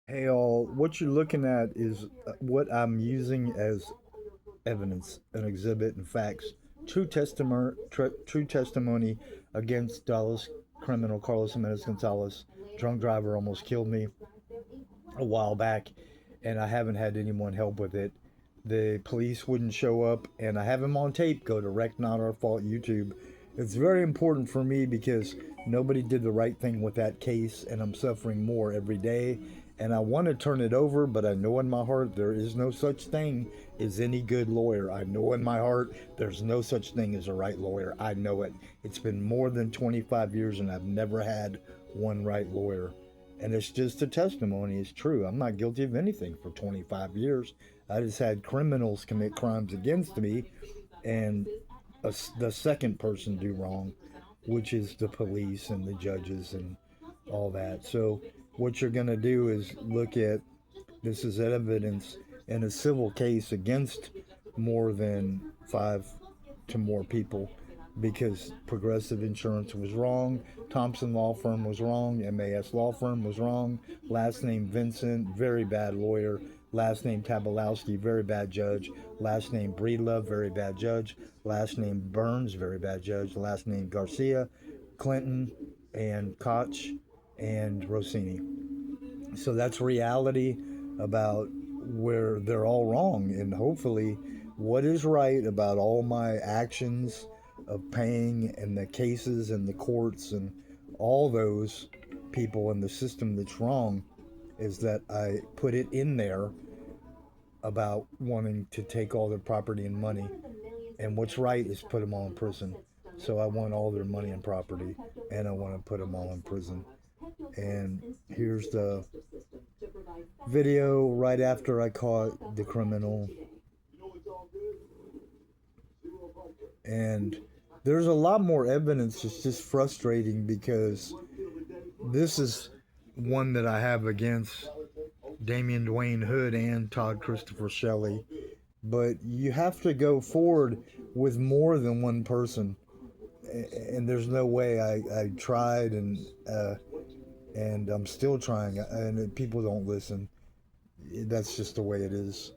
Hey, all, what you're looking at is what I'm using as evidence, an exhibit, and facts. True testimony against Dallas criminal Carlos Jimenez Gonzalez. Drunk driver almost killed me a while back, and I haven't had anyone help with it. The police wouldn't show up, and I have him on tape. Go to Wreck Not Our Fault YouTube. It's very important for me because nobody did the right thing with that case, and I'm suffering more every day. And I want to turn it over, but I know in my heart there is no such thing as any good lawyer. I know in my heart there's no such thing as a right lawyer. I know it. It's been more than 25 years, and I've never had one right lawyer. And it's just a testimony. It's true. I'm not guilty of anything for 25 years. I just had criminals commit crimes against me and the second person do wrong, which is the police and the judges and all that. So, what you're going to do is look at this as evidence in a civil case against more than five to more people because Progressive Insurance was wrong, Thompson Law Firm was wrong, MAS Law Firm was wrong, last name Vincent, very bad lawyer, last name Tabalowski, very bad judge, last name Breedlove, very bad judge, last name Burns, very bad judge, last name Garcia, Clinton, and Koch, and Rossini. So that's reality about where they're all wrong, and hopefully what is right about all my actions of paying and the cases and the courts and all those people in the system that's wrong is that I put it in there about wanting to take all their property and money, and what's right is put them all in prison. So I want all their money and property, and I want to put them all in prison. And here's the video right after I caught the criminal. And there's a lot more evidence. It's just frustrating because this is one that I have against Damian Dwayne Hood and Todd Christopher Shelley. But you have to go forward with more than one person. And there's no way I tried and I'm still trying, and people don't listen. That's just the way it is.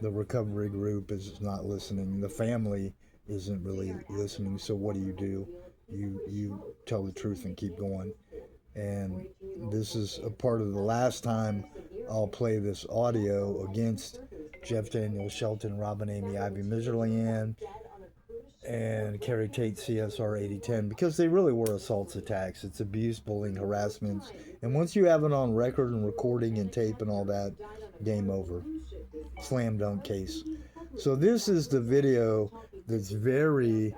The recovery group is not listening. The family isn't really listening. So what do? You tell the truth and keep going. And this is a part of the last time I'll play this audio against Jeff Daniels, Shelton, Robin, Amy, Ivy, Miserly Ann, and Carrie Tate CSR 8010 because they really were assaults, attacks. It's abuse, bullying, harassments. And once you have it on record and recording and tape and all that, game over. Slam dunk case. So this is the video that's very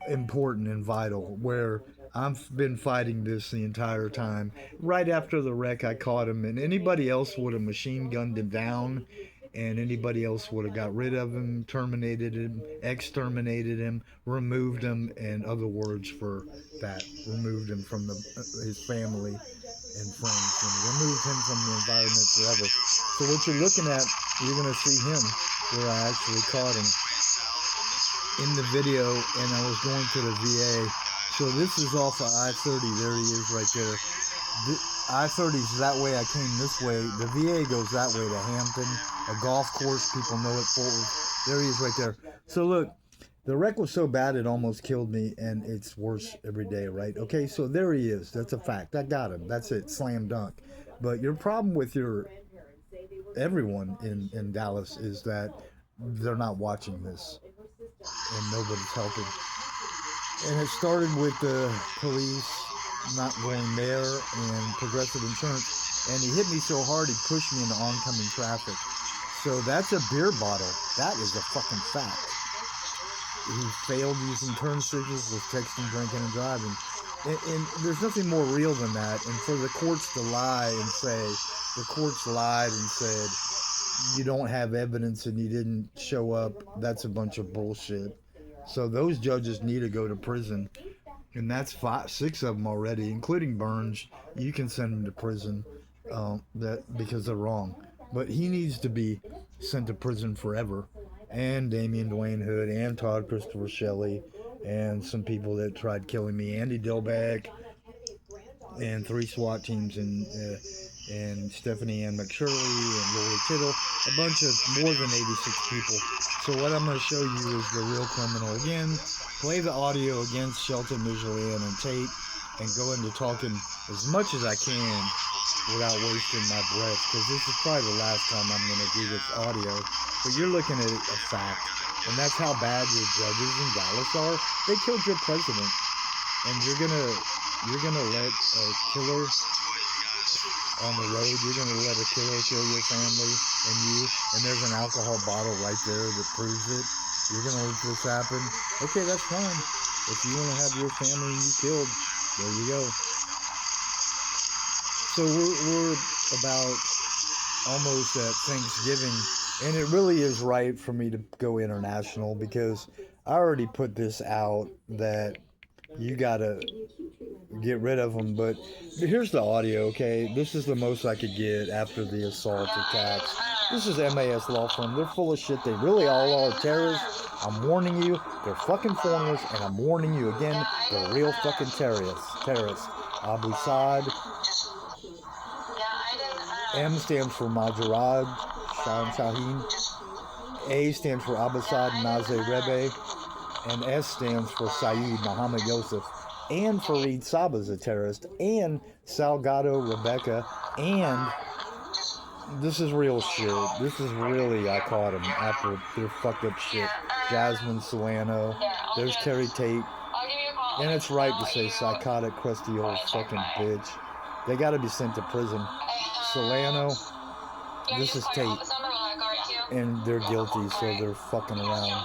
important and vital where I've been fighting this the entire time. Right after the wreck, I caught him, and anybody else would have machine gunned him down, and anybody else would have got rid of him, terminated him, exterminated him, removed him, and other words for that, removed him from his family and friends, and removed him from the environment forever. So what you're looking at, you're going to see him where I actually caught him in the video, and I was going to the VA. So this is off of I-30. There he is right there. I-30 is that way. I came this way. The VA goes that way to Hampton, a golf course. People know it forward. There he is right there. So look, the wreck was so bad it almost killed me, and it's worse every day, right? Okay, so there he is. That's a fact. I got him. That's it. Slam dunk. But your problem with everyone in Dallas is that they're not watching this and nobody's helping. And it started with the police not going there and Progressive Insurance. And he hit me so hard he pushed me into oncoming traffic. So that's a beer bottle. That is a fucking fact. He failed using turn signals, was texting, drinking, and driving. And there's nothing more real than that. And for the courts to lie and say, the courts lied and said, you don't have evidence and you didn't show up, that's a bunch of bullshit. So those judges need to go to prison, and that's six of them already, including Burns. You can send them to prison, that because they're wrong. But he needs to be sent to prison forever. And Damian Dwayne Hood and Todd Christopher Shelley and some people that tried killing me, Andy Dilbeck, and 3 SWAT teams, and Stephanie Ann McShirley and Lori Tittle, a bunch of more than 86 people. So what I'm going to show you is the real criminal again. Play the audio against Shelton, Mijalian, and Tate, and go into talking as much as I can without wasting my breath, because this is probably the last time I'm going to do this audio. But you're looking at a fact, and that's how bad your judges in Dallas are. They killed your president, and you're gonna let a killer on the road. You're gonna let a killer kill your family and you, and there's an alcohol bottle right there that proves it. You're gonna let this happen. Okay, that's fine. If you want to have your family and you killed, there you go. So we're about almost at Thanksgiving, and it really is right for me to go international, because I already put this out that you gotta get rid of them. But here's the audio, okay? This is the most I could get after the assault attacks. This is MAS law firm. They're full of shit. They really all are terrorists. I'm warning you, they're fucking foreigners, and I'm warning you again, they're real fucking terrorists. Abu Saad. M stands for Majarad Shaheen. A stands for Abbasad Nazeh Rebe. And S stands for Saeed Muhammad Yosef. And Fareed Saba's a terrorist. And Salgado Rebecca. And this is real shit. This is really, I caught him after their fucked up shit. Jasmine Solano. There's Terry Tate. And it's right to say psychotic, crusty old fucking bitch. They gotta be sent to prison. Solano. This is Tate. And they're guilty, so they're fucking around.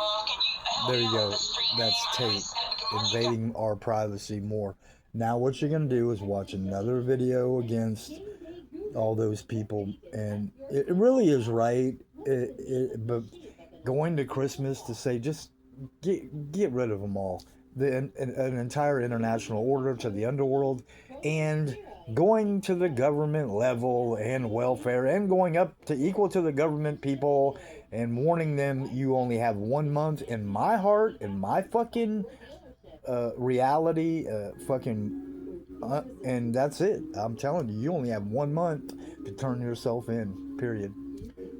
There you go. That's Tate invading our privacy more. Now what you're going to do is watch another video against all those people. And it really is right. But going to Christmas to say just get rid of them all. An entire international order to the underworld, and going to the government level and welfare, and going up to equal to the government people, and warning them you only have 1 month. In my heart, in my fucking reality, and that's it. I'm telling you, you only have 1 month to turn yourself in, period.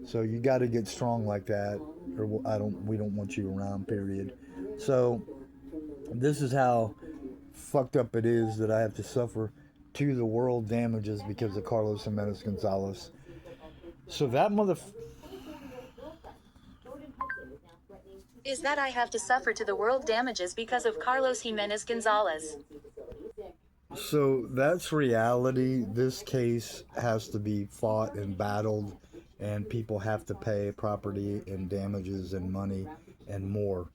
So you got to get strong like that, or we don't want you around, period. So this is how fucked up it is that I have to suffer to the world damages because of Carlos Jimenez Gonzalez. So that is that I have to suffer to the world damages because of Carlos Jimenez Gonzalez. So that's reality. This case has to be fought and battled, and people have to pay property and damages and money and more.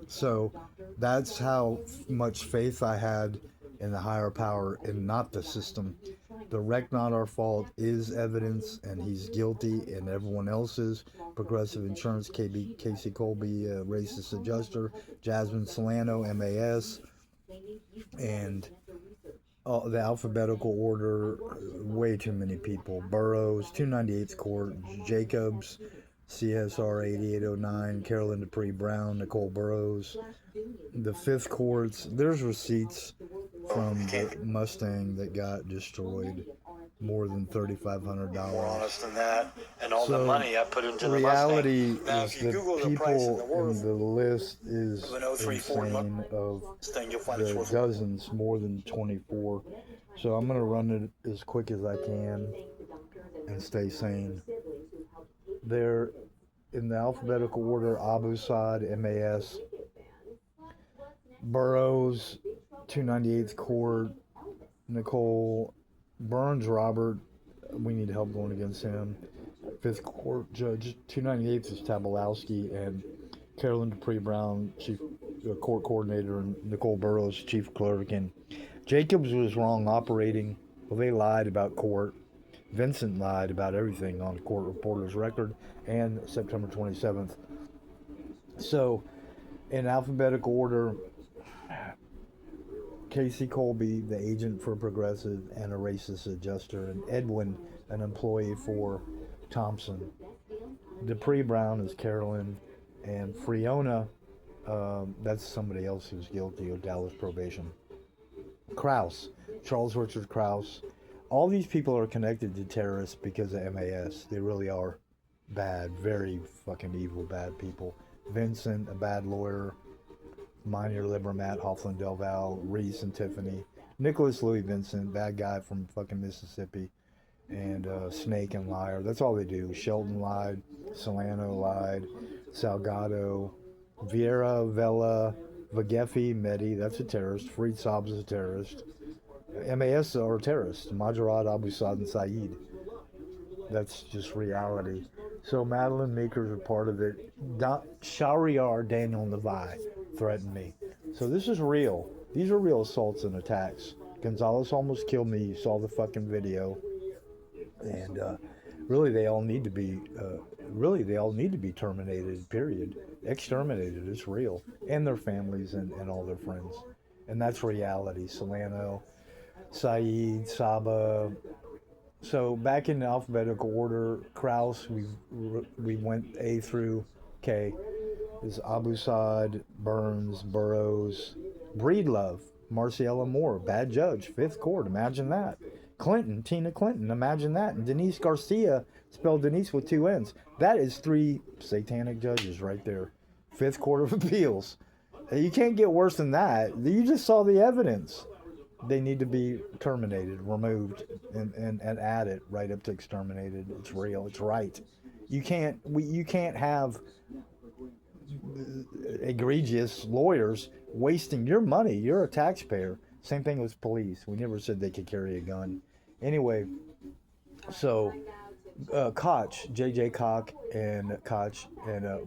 So that's how much faith I had in the higher power and not the system. The wreck not our fault is evidence, and he's guilty, and everyone else is. Progressive Insurance, Casey Colby, racist adjuster, Jasmine Solano, MAS, and the alphabetical order, way too many people. Burroughs, 298th Court, Jacobs, CSR 8809, Carolyn Dupree Brown, Nicole Burroughs. The 5th Courts, there's receipts from the Mustang that got destroyed, more than $3,500. More honest than that, and all the money I put into the reality Mustang. Now, is that people in the list is insane, of the dozens, more than 24. So I'm going to run it as quick as I can and stay sane. They're in the alphabetical order: Abu Saad, MAS, Burroughs, 298th Court, Nicole Burns, Robert, we need help going against him. 5th Court Judge, 298th is Tabalowski, and Carolyn Dupree Brown, Chief Court Coordinator, and Nicole Burroughs, Chief Clerk. And Jacobs was wrong operating. Well, they lied about court. Vincent lied about everything on the court reporter's record, and September 27th. So, in alphabetical order, Casey Colby, the agent for Progressive and a racist adjuster, and Edwin, an employee for Thompson. Dupree Brown is Carolyn, and Friona, that's somebody else who's guilty of Dallas probation. Kraus, Charles Richard Krause. All these people are connected to terrorists because of MAS. They really are bad, very fucking evil, bad people. Vincent, a bad lawyer. Minor Libermat, Hoffman Del Val, Reese and Tiffany. Nicholas Louis Vincent, bad guy from fucking Mississippi. And Snake and Liar. That's all they do. Shelton lied. Solano lied. Salgado. Vieira, Vela, Vagefi, Mehdi, that's a terrorist. Fareed Saab is a terrorist. MAS are terrorists. Majarad, Abu Saad, and Saeed. That's just reality. So Madeline Meeker's a part of it. Shahryar Daniel Navi threatened me. So this is real. These are real assaults and attacks. Gonzalez almost killed me. You saw the fucking video. And really, they all need to be. They all need to be terminated. Period. Exterminated. It's real, and their families and all their friends. And that's reality. Solano, Saeed, Saba. So back in the alphabetical order, Krause, we went A through K. Is Abu Saad, Burns, Burroughs, Breedlove, Marciella Moore, bad judge, Fifth Court. Imagine that. Clinton, Tina Clinton, imagine that. And Denise Garcia, spelled Denise with two N's. That is 3 satanic judges right there. Fifth Court of Appeals. You can't get worse than that. You just saw the evidence. They need to be terminated, removed, and added right up to exterminated. It's real. It's right. You can't have egregious lawyers wasting your money. You're a taxpayer. Same thing with police. We never said they could carry a gun. Anyway, so Koch, J.J. Koch and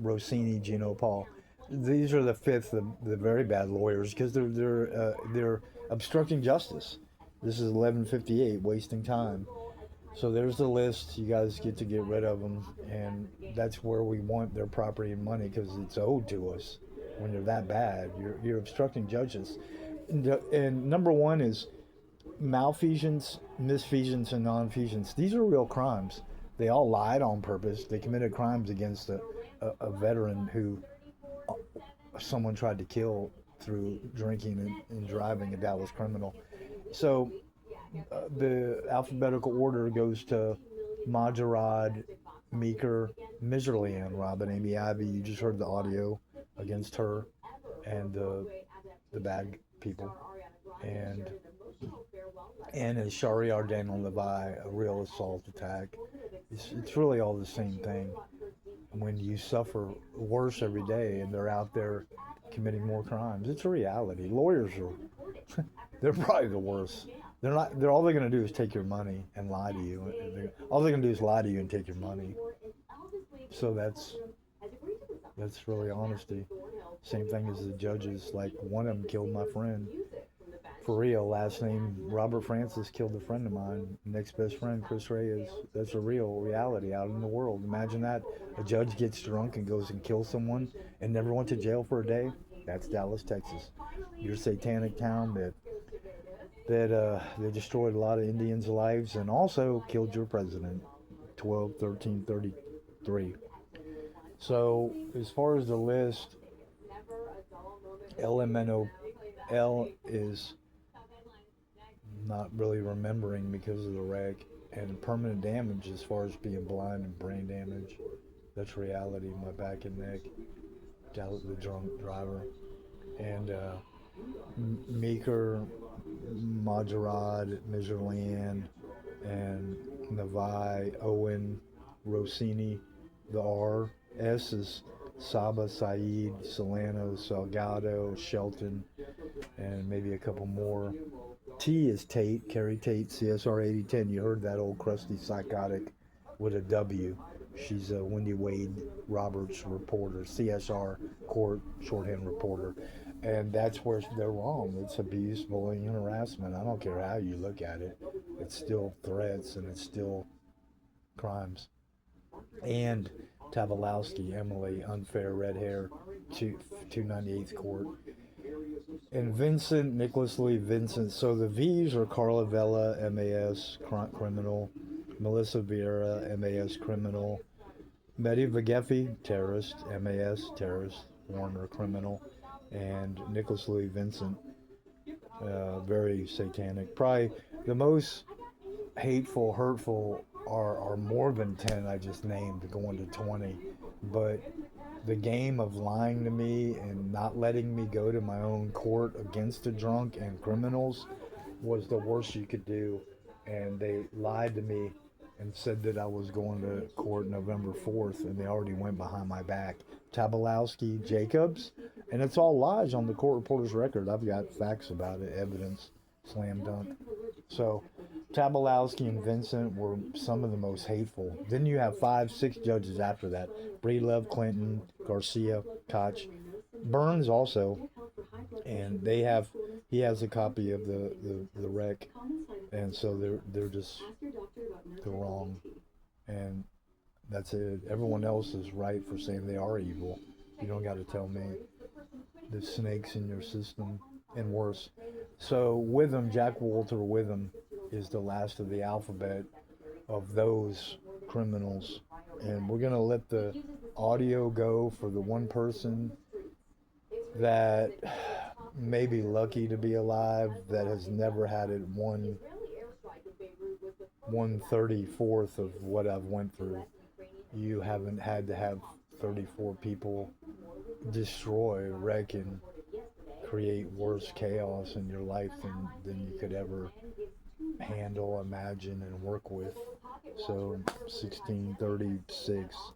Rossini, Gino Paul. These are the fifth, the very bad lawyers because they're obstructing justice. This is 11:58, wasting time. So there's the list. You guys get to get rid of them, and that's where we want their property and money because it's owed to us. When you're that bad, you're obstructing justice. And number one is malfeasance, misfeasance, and nonfeasance. These are real crimes. They all lied on purpose. They committed crimes against a veteran who someone tried to kill through drinking and driving, a Dallas criminal. So the alphabetical order goes to Majarad, Meeker, Miserlian, Robin, Amy Ivy. You just heard the audio against her and the bad people. And as Shahryar Daniel Navi, a real assault attack. It's really all the same thing. When you suffer worse every day and they're out there committing more crimes, it's a reality. Lawyers are, they're probably the worst. They're all they're going to do is take your money and lie to you. All they're going to do is lie to you and take your money. So that's really honesty. Same thing as the judges. Like one of them killed my friend. For real, last name Robert Francis killed a friend of mine. Next best friend, Chris Reyes. That's a real reality out in the world. Imagine that. A judge gets drunk and goes and kills someone and never went to jail for a day. That's Dallas, Texas. Your satanic town that they destroyed a lot of Indians' lives and also killed your president, 12/13/33. So as far as the list, LMNOL is not really remembering because of the wreck, and permanent damage as far as being blind and brain damage. That's reality. My back and neck. The drunk driver. And Meeker, Majarad, Miserlian, and Navi, Owen, Rossini. The R. S is Saba, Saeed, Solano, Salgado, Shelton, and maybe a couple more. T is Tate, Carrie Tate, CSR 8010. You heard that old crusty psychotic with a W. She's a Wendy Wade Roberts reporter, CSR court shorthand reporter. And that's where they're wrong. It's abuse, bullying, and harassment. I don't care how you look at it. It's still threats and it's still crimes. And Tavalowski, Emily, unfair red hair, 298th court. And Vincent, Nicholas Louis Vincent. So the V's are Carla Vela, MAS, criminal. Melissa Vieira, MAS, criminal. Mehdi Vagefi, terrorist. MAS, terrorist. Warner, criminal. And Nicholas Louis Vincent, very satanic. Probably the most hateful, hurtful are more than 10 I just named, going to 20. But the game of lying to me and not letting me go to my own court against the drunk and criminals was the worst you could do. And they lied to me and said that I was going to court November 4th, and they already went behind my back. Tabalowski, Jacobs, and it's all lies on the court reporter's record. I've got facts about it, evidence, slam dunk. So Tabalowski and Vincent were some of the most hateful. Then you have 5, 6 judges after that. Breedlove, Clinton, Garcia, Koch. Burns also, and he has a copy of the rec, and so they're wrong, and that's it. Everyone else is right for saying they are evil. You don't got to tell me. The snakes in your system and worse. So Witham, Jack Walter Witham, is the last of the alphabet of those criminals, and we're gonna let the audio go for the one person that may be lucky to be alive, that has never had it 1/34th of what I've went through. You haven't had to have 34 people destroy, wreck, and create worse chaos in your life than you could ever handle, imagine, and work with. So 1636